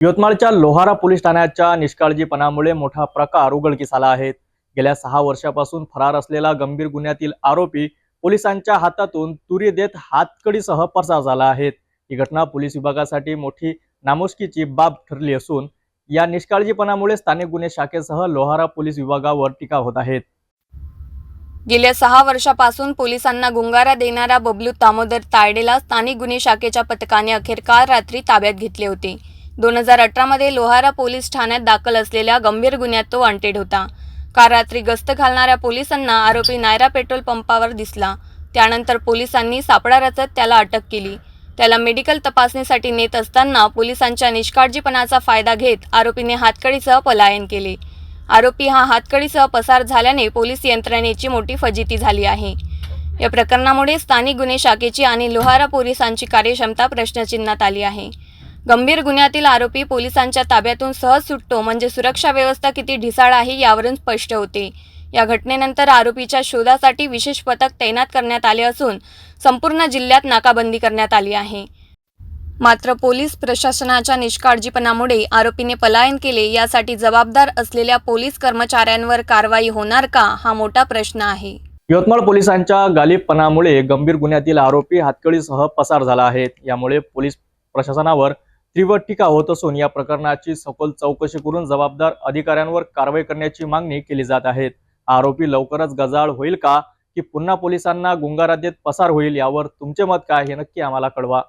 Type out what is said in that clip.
यवतमाळच्या लोहारा पोलीस ठाण्याच्या निष्काळजीपणामुळे मोठा प्रकार उघडकीस आला आहे। गेल्या 6 वर्षापासून फरार असलेला गंभीर गुन्ह्यातील आरोपी पोलिसांच्या हातातून तुरी देत हातकडीसह पसार झाला आहे। ही घटना पोलीस विभागासाठी मोठी नामुष्कीची बाब ठरली असून या निष्काळजीपणामुळे स्थानिक गुन्हे शाखेसह लोहारा पोलीस विभागावर टीका होत आहेत। गेल्या 6 वर्षापासून पोलिसांना गुंगारा देणारा बबलू दामोदर तायडेला स्थानिक गुन्हे शाखेच्या पथकाने अखेर काल रात्री ताब्यात घेतले होते। 2018 मध्ये लोहारा पोलीस ठाण्यात दाखल असलेल्या गंभीर गुन्ह्यात तो वॉन्टेड होता। काल रात्री गस्त घालणाऱ्या पोलिसांना आरोपी नायरा पेट्रोल पंपावर दिसला। त्यानंतर पोलिसांनी सापळा रचत त्याला अटक केली। त्याला मेडिकल तपासणीसाठी नेत असताना पोलिसांच्या निष्काळजीपणाचा फायदा घेत आरोपीने हातकडीसह पलायन केले। आरोपी हा हातकडीसह पसार झाल्याने पोलीस यंत्रणेची मोठी फजिती झाली आहे। या प्रकरणामुळे स्थानिक गुन्हे शाखेची आणि लोहारा पोलिसांची कार्यक्षमता प्रश्नचिन्हात आली आहे। गंभीर गुन्ह्यातील आरोपी पोलिसांच्या ताब्यातून सहज सुटतो म्हणजे सुरक्षा व्यवस्था किती ढिसाळ आहे यावरून स्पष्ट होते। या घटनेनंतर आरोपीच्या शोधासाठी विशेष पथक तैनात करण्यात आले असून संपूर्ण जिल्ह्यात नाकाबंदी करण्यात आली आहे। मात्र पोलीस प्रशासनाच्या निष्काळजीपणामुळे आरोपीने पलायन केले, यासाठी जबाबदार असलेल्या पोलीस कर्मचाऱ्यांवर कारवाई होणार का, हा मोठा प्रश्न आहे। यवतमाळ पोलिसांच्या गालिबपणामुळे गंभीर गुन्ह्यातील आरोपी हातकडीसह पसार झाला आहे। यामुळे पोलीस प्रशासनावर तीव्र टीका होत असून या प्रकरणाची सखोल चौकशी करून जबाबदार अधिकाऱ्यांवर कारवाई करण्याची मागणी केली जात आहे। आरोपी लवकरच गजाआड होईल का की पुन्हा पोलिसांना गुंगारा देत पसार होईल, यावर तुमचे मत काय हे नक्की आम्हाला कळवा।